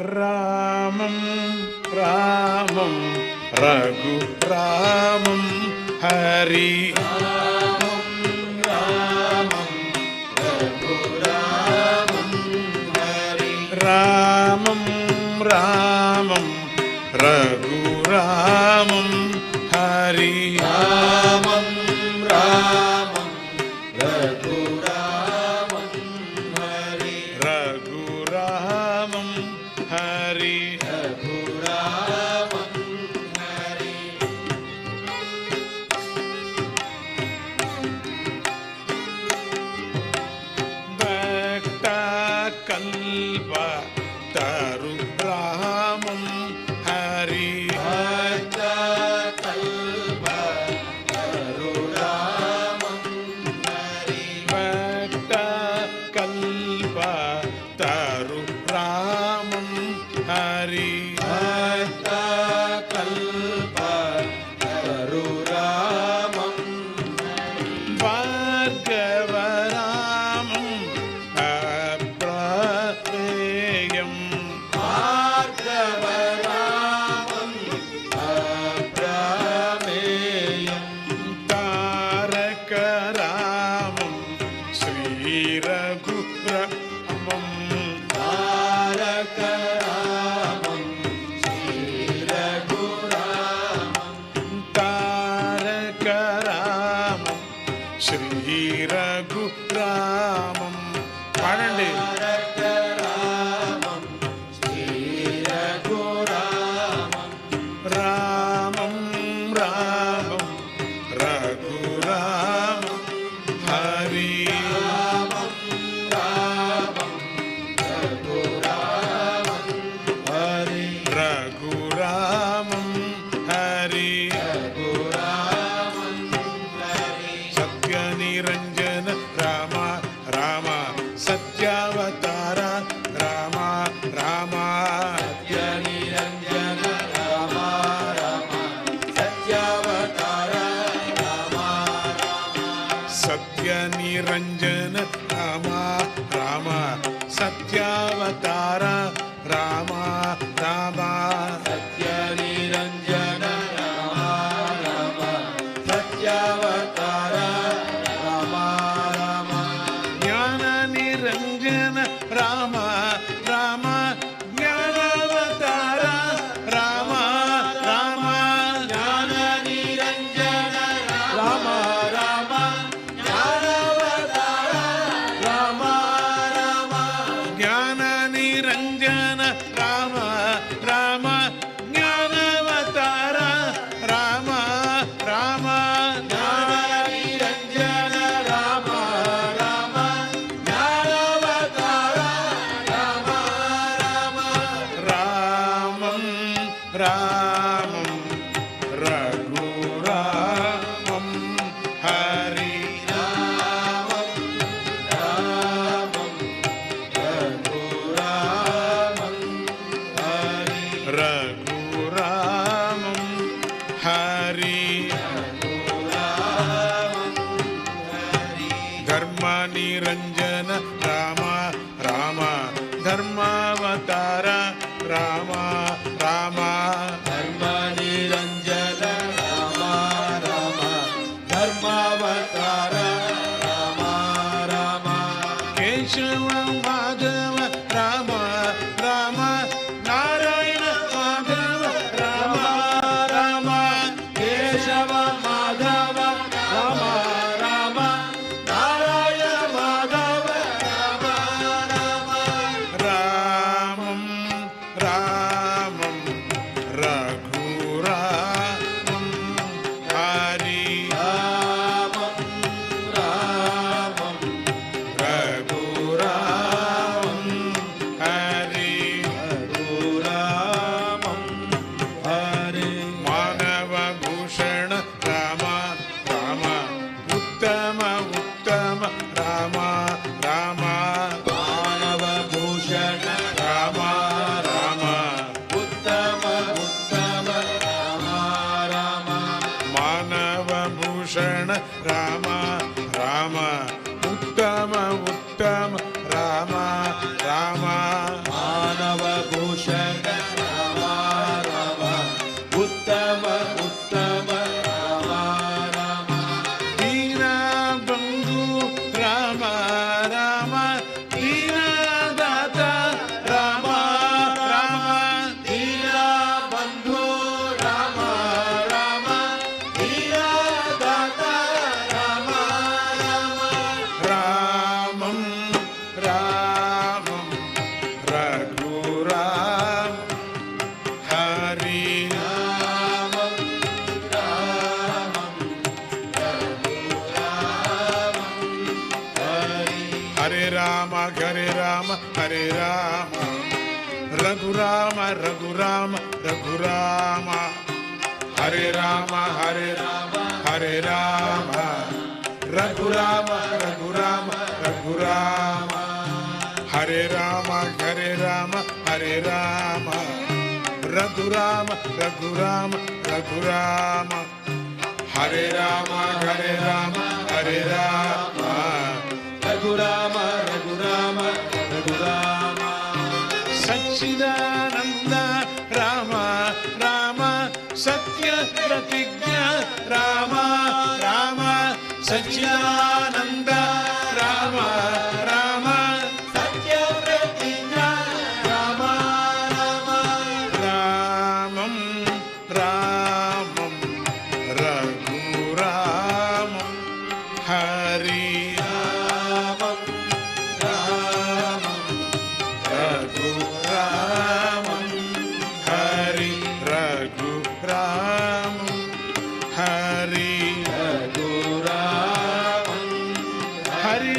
ರಾಮಂ ರಾಮಂ ರಘುರಾಮಂ ಹರಿ ರಾಮಂ ರಾಮಂ ರಘುರಾಮಂ ಹರಿ ರಾಮಂ ರಾಮಂ ರಘುರಾಮಂ ಹರಿ ರಾಮಂ ರಾಮಂ ರಘುರಾಮಂ ಹರಿ ರಘುರಾಮಂ ಹರಿ ರಘುರಾಮಂ ಹರಿ ಭಕ್ತ ಕಲ್ಪ ತರು ರಾಮಂ ಹರಿ ಭಕ್ತ ಕಲ್ಪ ತರು ರಾಮಂ ಹರಿ ಭಕ್ತ ಕಲ್ಪ ತರು ರಾಮಂ ಹರಿ ಭಕ್ತ ಕಲ್ಪ ತರು ರಾಮಂ ಭಾರ್ಗವ ರಾಮಂ ಅಪ್ರಮೇಯಂ ಭಾರ್ಗವ ರಾಮಂ ಅಪ್ರಮೇಯಂ ತಾರಕ ರಾಮಂ ಶ್ರೀ ರಘುರಾಮಂ ತಾರಕ ರಾಮಂ ಶ್ರೀ ರಘುರಾಮಂ ತಾರಕ ರಾಮಂ ಶ್ರೀ ರಘುರಾಮಂ ಪಾಡಂడి ತಾರಕ ರಾಮಂ ಶ್ರೀ ರಘುರಾಮಂ ರಾಮಂ ರಾಮಂ ರಘುರಾಮಂ ಹರಿ ರಾಮಂ ರಾಮಂ ರಘುರಾಮಂ ಹರಿ ರಘುರಾಮಂ ಹರಿ ರಘುರಾಮಂ ಹರಿ ಸತ್ಯ ನಿರಂಜನ ರಾಮ ರಾಮ ಸತ್ಯಾವತಾರ ರಾಮ ರಾಮ ಸತ್ಯ ನಿರಂಜನ ರಾಮ ರಾಮ ಸತ್ಯಾವತಾರ ರಾಮ ರಾಮ ಸತ್ಯ ನಿರಂಜನ ರಾಮ ರಾಮ ಸತ್ಯಾವತಾರ ರಾಮ ರಾಮ ಸತ್ಯ ನಿರಂಜನ ರಾಮ ರಾಮ ಸತ್ಯಾವತಾರ ರಾಮ ರಾಮ ಜ್ಞಾನ ನಿರಂಜನ ರಾಮ ರಾಮ ಜ್ಞಾನಾವತಾರ ರಾಮ ರಾಮ ಜ್ಞಾನ ನಿರಂಜನ ರಾಮ ರಾಮ ಜ್ಞಾನಾವತಾರ ರಾಮ ರಾಮ ಜ್ಞಾನ ನಿರಂಜನ ರಾಮ ರಾಮ ಜ್ಞಾನಾವತಾರ ರಾಮ ರಾಮ ಜ್ಞಾನ ನಿರಂಜನ ರಾಮ ರಾಮ ಜ್ಞಾನಾವತಾರ ರಾಮ ರಾಮ ರಾಮಂ ರಾಮಂ ರಘುರಾಮಂ ಹರಿ ರಾಮಂ ರಾಮಂ ರಘುರಾಮಂ ಹರಿ ರಘುರಾಮಂ ಹರಿ ರಘುರಾಮಂ ಹರಿ ಧರ್ಮ ನಿರಂಜನ ರಾಮ ರಾಮ ಧರ್ಮಾವತಾರ ರಾಮ ರಾಮ ಧರ್ಮ ನಿರಂಜನ ರಾಮ ರಾಮ ಧರ್ಮಾವತಾರ ರಾಮ ರಾಮ ಕೇಶವ ಮಾಧವ ರಾಮ ರಾಮ ನಾರಾಯಣ ಮಾಧವ ರಾಮ ರಾಮ ಕೇಶವ ಮಾಧವ ರಾಮ ರಾಮ ನಾರಾಯಣ ಮಾಧವ ರಾಮ ರಾಮ ರಾಮಂ ರಾಮಂ ರಘುರಾಮಂ ಹರಿ ರಾಮಂ ರಾಮಂ ರಘುರಾಮಂ ಹರಿ ರಘುರಾಮಂ ಹರಿ ಮಾನವ ಭೂಷಣ ರಾಮ ರಾಮ ಉತ್ತಮ ಉತ್ತಮ ರಾಮ ರಾಮ ಮಾನವ ಭೂಷಣ ರಾಮ ರಾಮ ಉತ್ತಮ ಉತ್ತಮ ರಾಮ ರಾಮ ಮಾನವ ಭೂಷಣ ರಾಮ ರಾಮ ಉತ್ತಮ రామ హరే రామ హరే రామ రఘురామ రఘురామ రఘురామ హరే రామ హరే రామ హరే రామ రఘురామ రఘురామ రఘురామ హరే రామ హరే రామ హరే రామ రఘురామ రఘురామ రఘురామ హరే రామ హరే రామ హరే రామ రఘురామ రఘురామ రఘురామ సచ్చిదానంద రామ రామ సత్య ప్రతిజ్ఞ రామ రామ సచ్చిదానంద రామ రామ సత్య ప్రతిజ్ఞ రామ రామ రామం రామం రఘురామం హరి రామం రామం రఘురామం హరి రఘురామం హరి రఘురామం హరి